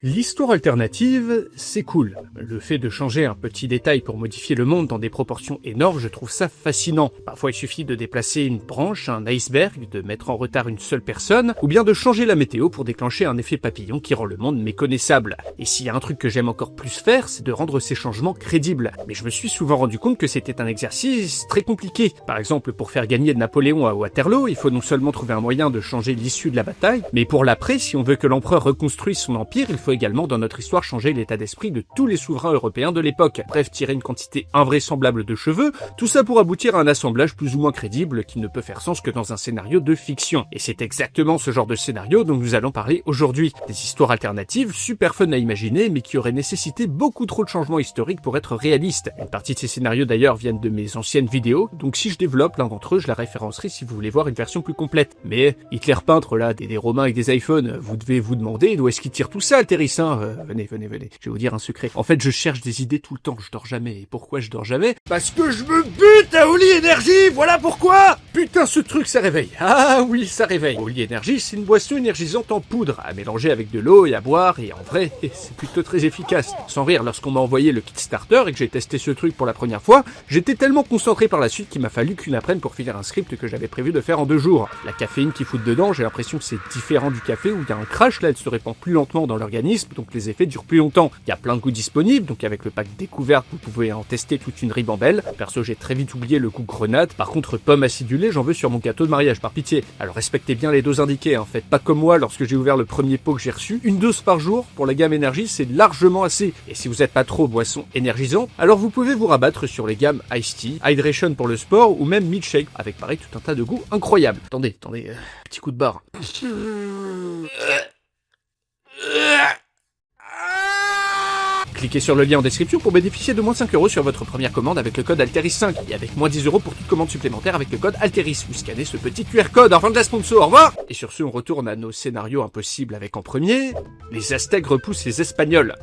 L'histoire alternative, c'est cool. Le fait de changer un petit détail pour modifier le monde dans des proportions énormes, je trouve ça fascinant. Parfois il suffit de déplacer une branche, un iceberg, de mettre en retard une seule personne, ou bien de changer la météo pour déclencher un effet papillon qui rend le monde méconnaissable. Et s'il y a un truc que j'aime encore plus faire, c'est de rendre ces changements crédibles. Mais je me suis souvent rendu compte que c'était un exercice très compliqué. Par exemple, pour faire gagner Napoléon à Waterloo, il faut non seulement trouver un moyen de changer l'issue de la bataille, mais pour l'après, si on veut que l'empereur reconstruise son empire, il faut également dans notre histoire changer l'état d'esprit de tous les souverains européens de l'époque. Bref, tirer une quantité invraisemblable de cheveux, tout ça pour aboutir à un assemblage plus ou moins crédible qui ne peut faire sens que dans un scénario de fiction. Et c'est exactement ce genre de scénario dont nous allons parler aujourd'hui. Des histoires alternatives, super fun à imaginer, mais qui auraient nécessité beaucoup trop de changements historiques pour être réalistes. Une partie de ces scénarios d'ailleurs viennent de mes anciennes vidéos, donc si je développe l'un d'entre eux, je la référencerai si vous voulez voir une version plus complète. Mais Hitler peintre là, des Romains avec des iPhones, vous devez vous demander d'où est-ce qu'il tire tout ça, Alteris, hein. Venez, je vais vous dire un secret. En fait, je cherche des idées tout le temps, je dors jamais. Et pourquoi je dors jamais? Parce que je me bute à Oli Énergie, voilà pourquoi! Putain, ce truc, ça réveille. Ah oui, ça réveille. Oli Énergie, c'est une boisson énergisante en poudre, à mélanger avec de l'eau et à boire, et en vrai, c'est plutôt très efficace. Sans rire, lorsqu'on m'a envoyé le kit starter et que j'ai testé ce truc pour la première fois, j'étais tellement concentré par la suite qu'il m'a fallu qu'une après-midi pour finir un script que j'avais prévu de faire en 2 jours. La caféine qui fout dedans, j'ai l'impression que c'est différent du café où il y a un crash, là, elle se répand plus lentement dans l'organisme, donc les effets durent plus longtemps. Il y a plein de goûts disponibles, donc avec le pack découverte, vous pouvez en tester toute une ribambelle. Perso, j'ai très vite oublié le goût grenade. Par contre, pomme acidulée, j'en veux sur mon gâteau de mariage, par pitié. Alors respectez bien les doses indiquées, hein. Faites pas comme moi lorsque j'ai ouvert le premier pot que j'ai reçu. Une dose par jour pour la gamme énergie, c'est largement assez. Et si vous êtes pas trop boisson énergisante, alors vous pouvez vous rabattre sur les gammes Ice Tea, Hydration pour le sport ou même Milkshake, avec pareil tout un tas de goûts incroyables. Attendez, petit coup de barre. Cliquez sur le lien en description pour bénéficier de moins 5€ sur votre première commande avec le code Alteris5 et avec moins 10€ pour toute commande supplémentaire avec le code Alteris. Vous scannez ce petit QR code en fin de la sponsor, au revoir! Et sur ce, on retourne à nos scénarios impossibles avec en premier, les Aztèques repoussent les Espagnols.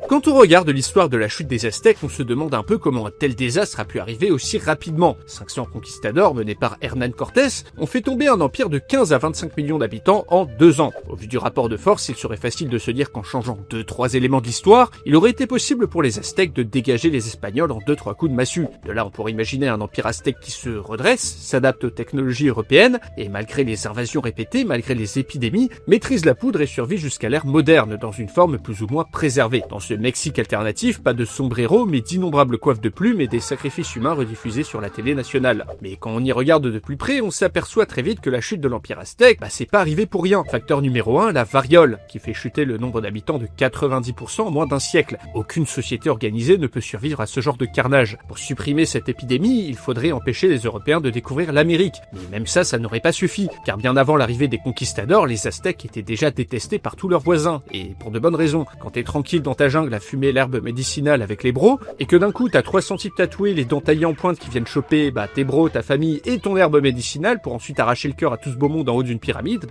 Quand on regarde l'histoire de la chute des Aztèques, on se demande un peu comment un tel désastre a pu arriver aussi rapidement. 500 conquistadors menés par Hernán Cortés ont fait tomber un empire de 15 à 25 millions d'habitants en 2 ans. Au vu du rapport de force, il serait facile de se dire qu'en changeant 2-3 éléments de l'histoire, il aurait été possible pour les Aztèques de dégager les Espagnols en 2-3 coups de massue. De là, on pourrait imaginer un empire aztèque qui se redresse, s'adapte aux technologies européennes, et malgré les invasions répétées, malgré les épidémies, maîtrise la poudre et survit jusqu'à l'ère moderne, dans une forme plus ou moins préservée. Dans ce Mexique alternatif, pas de sombrero, mais d'innombrables coiffes de plumes et des sacrifices humains rediffusés sur la télé nationale. Mais quand on y regarde de plus près, on s'aperçoit très vite que la chute de l'Empire aztèque, c'est pas arrivé pour rien. Facteur numéro 1, la variole, qui fait chuter le nombre d'habitants de 90% en moins d'un siècle. Aucune société organisée ne peut survivre à ce genre de carnage. Pour supprimer cette épidémie, il faudrait empêcher les Européens de découvrir l'Amérique. Mais même ça n'aurait pas suffi, car bien avant l'arrivée des conquistadors, les Aztèques étaient déjà détestés par tous leurs voisins. Et pour de bonnes raisons. Quand t'es tranquille dans ta jungle à fumer l'herbe médicinale avec les bros, et que d'un coup t'as 300 types tatoués, les dents taillées en pointe qui viennent choper tes bros, ta famille et ton herbe médicinale pour ensuite arracher le cœur à tout ce beau monde en haut d'une pyramide,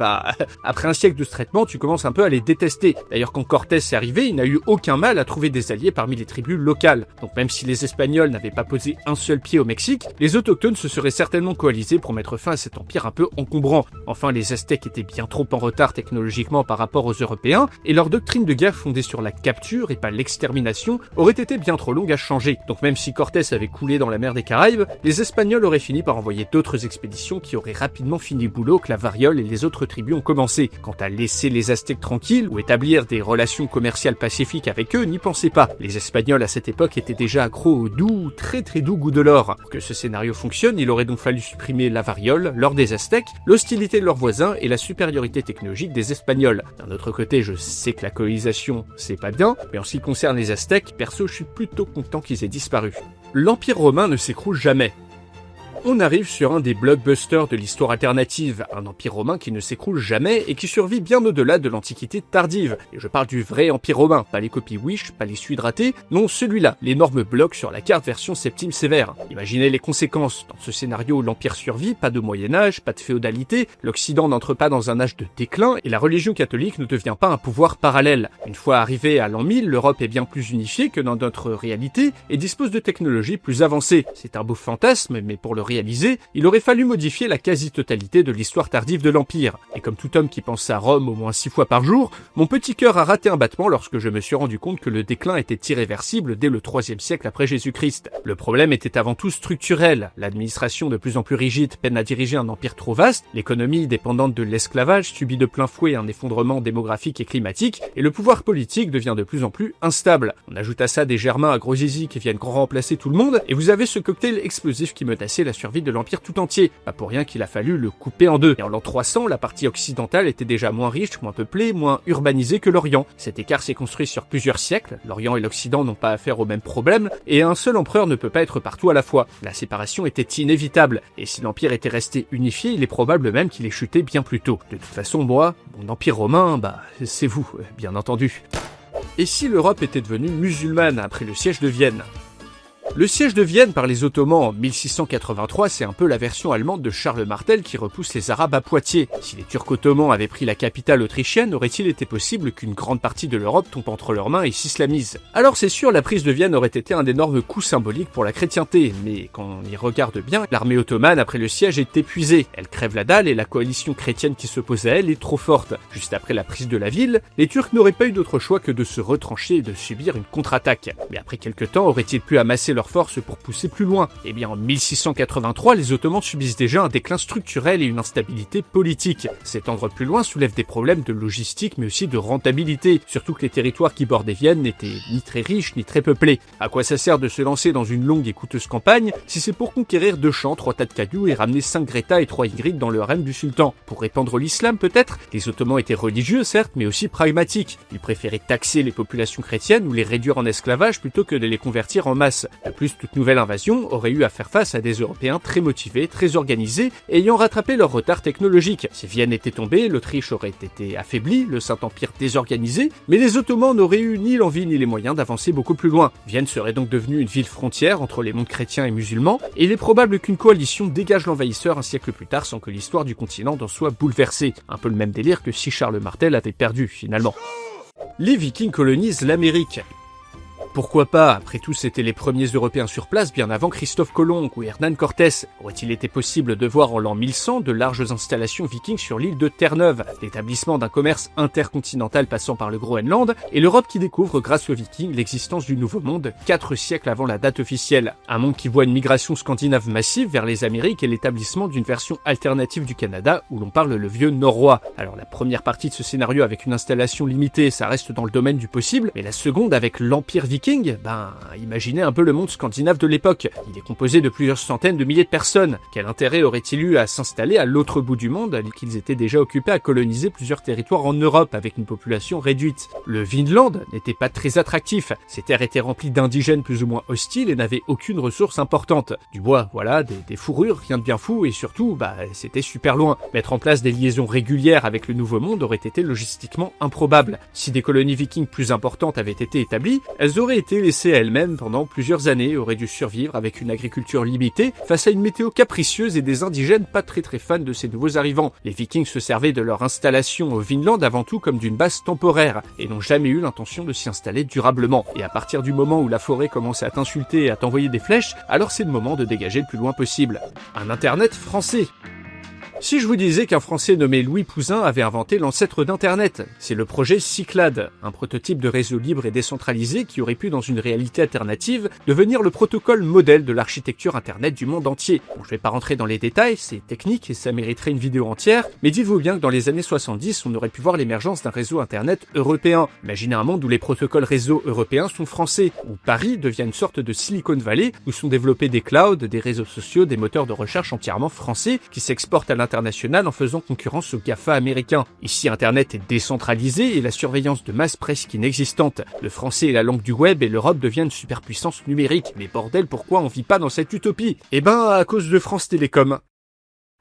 après un siècle de ce traitement, tu commences un peu à les détester. D'ailleurs, quand Cortés est arrivé, il n'a eu aucun mal à trouver des alliés parmi les tribus locales. Donc même si les Espagnols n'avaient pas posé un seul pied au Mexique, les autochtones se seraient certainement coalisés pour mettre fin à cet empire un peu encombrant. Enfin, les Aztèques étaient bien trop en retard technologiquement par rapport aux Européens, et leur doctrine de guerre fondée sur la capture et pas l'extermination aurait été bien trop longue à changer. Donc même si Cortés avait coulé dans la mer des Caraïbes, les Espagnols auraient fini par envoyer d'autres expéditions qui auraient rapidement fini le boulot que la variole et les autres tribus ont commencé. Quant à laisser les Aztèques tranquilles ou établir des relations commerciales pacifiques avec eux, n'y pensez pas. Les Espagnols à cette époque étaient déjà accros au doux, très très doux goût de l'or. Pour que ce scénario fonctionne, il aurait donc fallu supprimer la variole, l'or des Aztèques, l'hostilité de leurs voisins et la supériorité technologique des Espagnols. D'un autre côté, je sais que la colonisation, c'est pas bien, mais en ce qui concerne les Aztèques, perso, je suis plutôt content qu'ils aient disparu. L'Empire romain ne s'écroule jamais. On arrive sur un des blockbusters de l'histoire alternative, un empire romain qui ne s'écroule jamais et qui survit bien au-delà de l'Antiquité tardive. Et je parle du vrai empire romain, pas les copies Wish, pas les Sudratés, non celui-là, l'énorme bloc sur la carte version Septime Sévère. Imaginez les conséquences. Dans ce scénario, l'empire survit, pas de Moyen-Âge, pas de féodalité, l'Occident n'entre pas dans un âge de déclin et la religion catholique ne devient pas un pouvoir parallèle. Une fois arrivée à l'an 1000, l'Europe est bien plus unifiée que dans notre réalité et dispose de technologies plus avancées. C'est un beau fantasme, mais pour le réaliser, réaliser, il aurait fallu modifier la quasi-totalité de l'histoire tardive de l'Empire. Et comme tout homme qui pense à Rome au moins 6 fois par jour, mon petit cœur a raté un battement lorsque je me suis rendu compte que le déclin était irréversible dès le IIIe siècle après Jésus-Christ. Le problème était avant tout structurel. L'administration de plus en plus rigide peine à diriger un empire trop vaste, l'économie dépendante de l'esclavage subit de plein fouet un effondrement démographique et climatique, et le pouvoir politique devient de plus en plus instable. On ajoute à ça des Germains à gros zizi qui viennent remplacer tout le monde, et vous avez ce cocktail explosif qui menaçait la survie de l'empire tout entier. Pas pour rien qu'il a fallu le couper en deux. Et en l'an 300, la partie occidentale était déjà moins riche, moins peuplée, moins urbanisée que l'Orient. Cet écart s'est construit sur plusieurs siècles, l'Orient et l'Occident n'ont pas affaire aux mêmes problèmes, et un seul empereur ne peut pas être partout à la fois. La séparation était inévitable, et si l'empire était resté unifié, il est probable même qu'il ait chuté bien plus tôt. De toute façon, moi, mon empire romain, c'est vous, bien entendu. Et si l'Europe était devenue musulmane après le siège de Vienne ? Le siège de Vienne par les Ottomans en 1683, c'est un peu la version allemande de Charles Martel qui repousse les Arabes à Poitiers. Si les Turcs ottomans avaient pris la capitale autrichienne, aurait-il été possible qu'une grande partie de l'Europe tombe entre leurs mains et s'islamise ? Alors c'est sûr, la prise de Vienne aurait été un énorme coup symbolique pour la chrétienté, mais quand on y regarde bien, l'armée ottomane après le siège est épuisée. Elle crève la dalle et la coalition chrétienne qui s'oppose à elle est trop forte. Juste après la prise de la ville, les Turcs n'auraient pas eu d'autre choix que de se retrancher et de subir une contre-attaque. Mais après quelques temps, auraient-ils pu amasser leurs forces pour pousser plus loin? Eh bien en 1683, les Ottomans subissent déjà un déclin structurel et une instabilité politique. S'étendre plus loin soulève des problèmes de logistique mais aussi de rentabilité, surtout que les territoires qui bordaient Vienne n'étaient ni très riches ni très peuplés. À quoi ça sert de se lancer dans une longue et coûteuse campagne si c'est pour conquérir 2 champs, 3 tas de cailloux et ramener 5 Greta et 3 Ygritte dans le harem du sultan? Pour répandre l'islam peut-être? Les Ottomans étaient religieux certes, mais aussi pragmatiques. Ils préféraient taxer les populations chrétiennes ou les réduire en esclavage plutôt que de les convertir en masse. De plus, toute nouvelle invasion aurait eu à faire face à des Européens très motivés, très organisés, ayant rattrapé leur retard technologique. Si Vienne était tombée, l'Autriche aurait été affaiblie, le Saint-Empire désorganisé, mais les Ottomans n'auraient eu ni l'envie ni les moyens d'avancer beaucoup plus loin. Vienne serait donc devenue une ville frontière entre les mondes chrétiens et musulmans, et il est probable qu'une coalition dégage l'envahisseur un siècle plus tard sans que l'histoire du continent en soit bouleversée. Un peu le même délire que si Charles Martel avait perdu, finalement. Les Vikings colonisent l'Amérique. Pourquoi pas? Après tout, c'étaient les premiers Européens sur place bien avant Christophe Colomb ou Hernán Cortés. Aurait-il été possible de voir en l'an 1100 de larges installations vikings sur l'île de Terre-Neuve, l'établissement d'un commerce intercontinental passant par le Groenland, et l'Europe qui découvre grâce aux Vikings l'existence du Nouveau Monde 4 siècles avant la date officielle. Un monde qui voit une migration scandinave massive vers les Amériques et l'établissement d'une version alternative du Canada où l'on parle le vieux norrois. Alors la première partie de ce scénario avec une installation limitée, ça reste dans le domaine du possible, mais la seconde avec l'Empire viking, imaginez un peu le monde scandinave de l'époque. Il est composé de plusieurs centaines de milliers de personnes. Quel intérêt aurait-il eu à s'installer à l'autre bout du monde, alors qu'ils étaient déjà occupés à coloniser plusieurs territoires en Europe avec une population réduite? Le Vinland n'était pas très attractif. Ces terres étaient remplies d'indigènes plus ou moins hostiles et n'avaient aucune ressource importante. Du bois, voilà, des fourrures, rien de bien fou, et surtout, c'était super loin. Mettre en place des liaisons régulières avec le Nouveau Monde aurait été logistiquement improbable. Si des colonies vikings plus importantes avaient été établies, elles auraient été laissées à elles-mêmes pendant plusieurs années, auraient dû survivre avec une agriculture limitée face à une météo capricieuse et des indigènes pas très fans de ces nouveaux arrivants. Les Vikings se servaient de leur installation au Vinland avant tout comme d'une base temporaire et n'ont jamais eu l'intention de s'y installer durablement. Et à partir du moment où la forêt commençait à t'insulter et à t'envoyer des flèches, alors c'est le moment de dégager le plus loin possible. Un internet français. Si je vous disais qu'un Français nommé Louis Pouzin avait inventé l'ancêtre d'Internet, c'est le projet Cyclade, un prototype de réseau libre et décentralisé qui aurait pu, dans une réalité alternative, devenir le protocole modèle de l'architecture Internet du monde entier. Bon, je vais pas rentrer dans les détails, c'est technique et ça mériterait une vidéo entière, mais dites-vous bien que dans les années 70, on aurait pu voir l'émergence d'un réseau Internet européen. Imaginez un monde où les protocoles réseau européens sont français, où Paris devient une sorte de Silicon Valley, où sont développés des clouds, des réseaux sociaux, des moteurs de recherche entièrement français qui s'exportent à l'international en faisant concurrence aux GAFA américains. Ici, Internet est décentralisé et la surveillance de masse presque inexistante. Le français est la langue du web et l'Europe devient une superpuissance numérique. Mais bordel, pourquoi on vit pas dans cette utopie? À cause de France Télécom.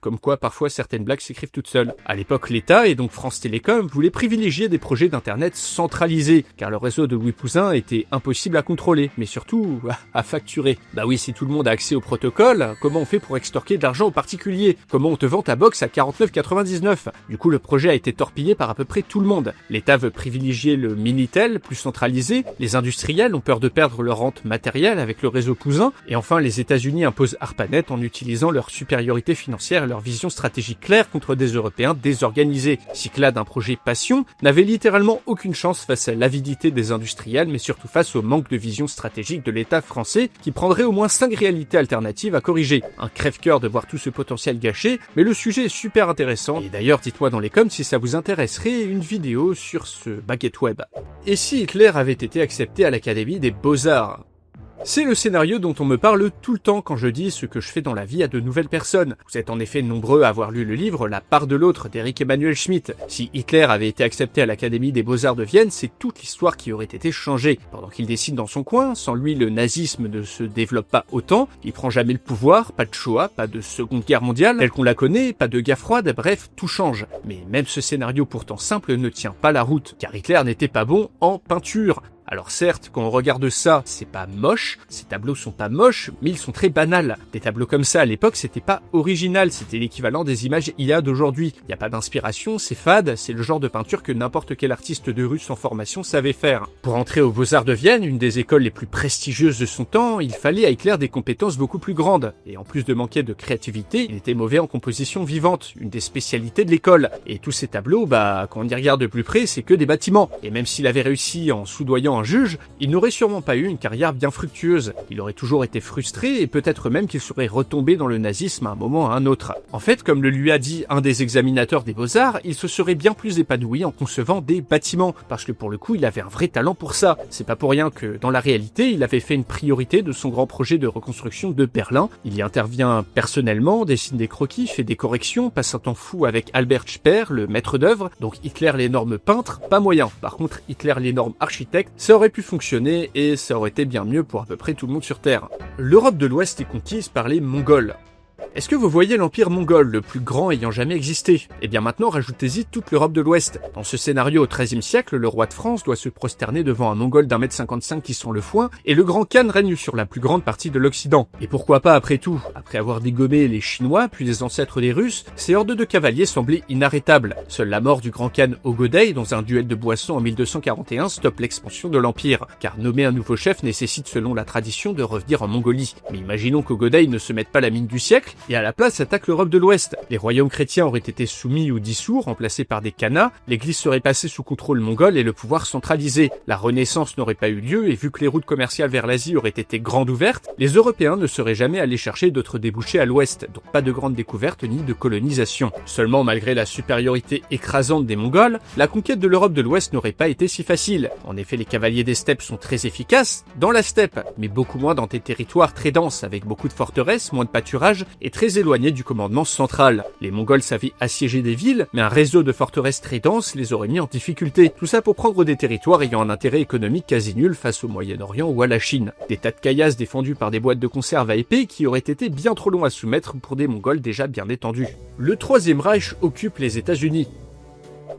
Comme quoi, parfois, certaines blagues s'écrivent toutes seules. À l'époque, l'État, et donc France Télécom, voulait privilégier des projets d'internet centralisés, car le réseau de Louis Pouzin était impossible à contrôler, mais surtout à facturer. Bah oui, si tout le monde a accès au protocole, comment on fait pour extorquer de l'argent aux particuliers? Comment on te vend ta box à 49,99 €? Du coup, le projet a été torpillé par à peu près tout le monde. L'État veut privilégier le Minitel, plus centralisé, les industriels ont peur de perdre leur rente matérielle avec le réseau Pouzin, et enfin les États-Unis imposent ARPANET en utilisant leur supériorité financière et leur vision stratégique claire contre des Européens désorganisés. Cyclade d'un projet passion n'avait littéralement aucune chance face à l'avidité des industriels, mais surtout face au manque de vision stratégique de l'État français qui prendrait au moins 5 réalités alternatives à corriger. Un crève-cœur de voir tout ce potentiel gâché, mais le sujet est super intéressant, et d'ailleurs dites-moi dans les coms si ça vous intéresserait une vidéo sur ce baguette web. Et si Hitler avait été accepté à l'Académie des Beaux-Arts? C'est le scénario dont on me parle tout le temps quand je dis ce que je fais dans la vie à de nouvelles personnes. Vous êtes en effet nombreux à avoir lu le livre La part de l'autre d'Eric Emmanuel Schmitt. Si Hitler avait été accepté à l'Académie des Beaux-Arts de Vienne, c'est toute l'histoire qui aurait été changée. Pendant qu'il décide dans son coin, sans lui le nazisme ne se développe pas autant, il prend jamais le pouvoir, pas de Shoah, pas de Seconde Guerre mondiale, telle qu'on la connaît, pas de guerre froide, bref, tout change. Mais même ce scénario pourtant simple ne tient pas la route, car Hitler n'était pas bon en peinture. Alors certes, quand on regarde ça, c'est pas moche, ces tableaux sont pas moches, mais ils sont très banals. Des tableaux comme ça à l'époque, c'était pas original, c'était l'équivalent des images IA d'aujourd'hui. Y a pas d'inspiration, c'est fade, c'est le genre de peinture que n'importe quel artiste de rue sans formation savait faire. Pour entrer aux Beaux-Arts de Vienne, une des écoles les plus prestigieuses de son temps, il fallait à Hitler des compétences beaucoup plus grandes. Et en plus de manquer de créativité, il était mauvais en composition vivante, une des spécialités de l'école. Et tous ces tableaux, quand on y regarde de plus près, c'est que des bâtiments. Et même s'il avait réussi en soudoyant un juge, il n'aurait sûrement pas eu une carrière bien fructueuse. Il aurait toujours été frustré et peut-être même qu'il serait retombé dans le nazisme à un moment ou à un autre. En fait, comme le lui a dit un des examinateurs des Beaux-Arts, il se serait bien plus épanoui en concevant des bâtiments, parce que pour le coup, il avait un vrai talent pour ça. C'est pas pour rien que, dans la réalité, il avait fait une priorité de son grand projet de reconstruction de Berlin. Il y intervient personnellement, dessine des croquis, fait des corrections, passe un temps fou avec Albert Speer, le maître d'œuvre, donc Hitler l'énorme peintre, pas moyen. Par contre, Hitler l'énorme architecte, ça aurait pu fonctionner et ça aurait été bien mieux pour à peu près tout le monde sur Terre. L'Europe de l'Ouest est conquise par les Mongols. Est-ce que vous voyez l'empire mongol, le plus grand ayant jamais existé? Eh bien maintenant, rajoutez-y toute l'Europe de l'Ouest. Dans ce scénario au XIIIe siècle, le roi de France doit se prosterner devant un mongol d'1,55 m qui sent le foin, et le grand Khan règne sur la plus grande partie de l'Occident. Et pourquoi pas après tout? Après avoir dégommé les Chinois, puis les ancêtres des Russes, ces hordes de cavaliers semblaient inarrêtables. Seule la mort du grand Khan Ogodei, dans un duel de boissons en 1241, stoppe l'expansion de l'empire, car nommer un nouveau chef nécessite selon la tradition de revenir en Mongolie. Mais imaginons qu'Ogodei ne se mette pas la mine du siècle, et à la place attaque l'Europe de l'Ouest. Les royaumes chrétiens auraient été soumis ou dissous, remplacés par des khanats, l'église serait passée sous contrôle mongol et le pouvoir centralisé. La Renaissance n'aurait pas eu lieu et vu que les routes commerciales vers l'Asie auraient été grandes ouvertes, les Européens ne seraient jamais allés chercher d'autres débouchés à l'Ouest, donc pas de grandes découvertes ni de colonisation. Seulement, malgré la supériorité écrasante des Mongols, la conquête de l'Europe de l'Ouest n'aurait pas été si facile. En effet, les cavaliers des steppes sont très efficaces dans la steppe, mais beaucoup moins dans des territoires très denses, avec beaucoup de forteresses, moins de pâturage et très éloignés du commandement central. Les Mongols savaient assiéger des villes, mais un réseau de forteresses très denses les aurait mis en difficulté. Tout ça pour prendre des territoires ayant un intérêt économique quasi nul face au Moyen-Orient ou à la Chine. Des tas de caillasses défendus par des boîtes de conserve à épée qui auraient été bien trop longs à soumettre pour des Mongols déjà bien étendus. Le Troisième Reich occupe les États-Unis.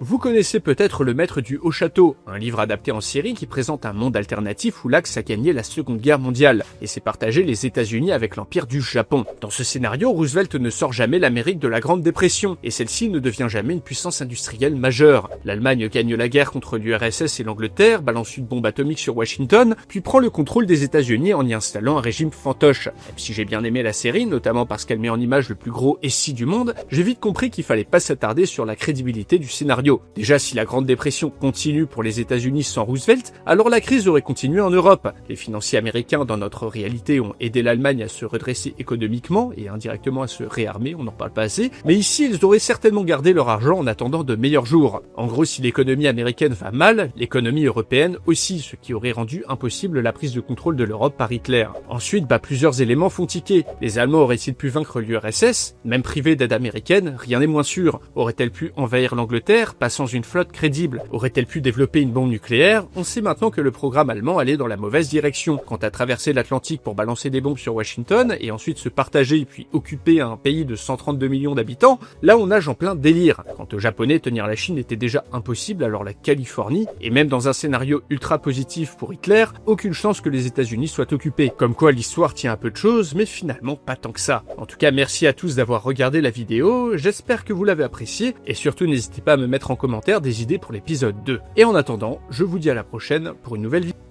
Vous connaissez peut-être Le Maître du Haut Château, un livre adapté en série qui présente un monde alternatif où l'Axe a gagné la Seconde Guerre mondiale et s'est partagé les États-Unis avec l'Empire du Japon. Dans ce scénario, Roosevelt ne sort jamais l'Amérique de la Grande Dépression et celle-ci ne devient jamais une puissance industrielle majeure. L'Allemagne gagne la guerre contre l'URSS et l'Angleterre, balance une bombe atomique sur Washington, puis prend le contrôle des États-Unis en y installant un régime fantoche. Même si j'ai bien aimé la série, notamment parce qu'elle met en image le plus gros SI du monde, j'ai vite compris qu'il fallait pas s'attarder sur la crédibilité du scénario. Déjà, si la Grande Dépression continue pour les États-Unis sans Roosevelt, alors la crise aurait continué en Europe. Les financiers américains, dans notre réalité, ont aidé l'Allemagne à se redresser économiquement et indirectement à se réarmer, on n'en parle pas assez, mais ici, ils auraient certainement gardé leur argent en attendant de meilleurs jours. En gros, si l'économie américaine va mal, l'économie européenne aussi, ce qui aurait rendu impossible la prise de contrôle de l'Europe par Hitler. Ensuite, plusieurs éléments font tiquer. Les Allemands auraient-ils pu vaincre l'URSS? Même privés d'aide américaine, rien n'est moins sûr. Aurait-elle pu envahir l'Angleterre? pas sans une flotte crédible. Aurait-elle pu développer une bombe nucléaire? On sait maintenant que le programme allemand allait dans la mauvaise direction. Quant à traverser l'Atlantique pour balancer des bombes sur Washington, et ensuite se partager puis occuper un pays de 132 millions d'habitants, là on nage en plein délire. Quant aux Japonais, tenir la Chine était déjà impossible, alors la Californie, et même dans un scénario ultra positif pour Hitler, aucune chance que les États-Unis soient occupés. Comme quoi l'histoire tient un peu de choses, mais finalement pas tant que ça. En tout cas, merci à tous d'avoir regardé la vidéo, j'espère que vous l'avez appréciée, et surtout n'hésitez pas à me mettre en commentaire des idées pour l'épisode 2. Et en attendant, je vous dis à la prochaine pour une nouvelle vidéo.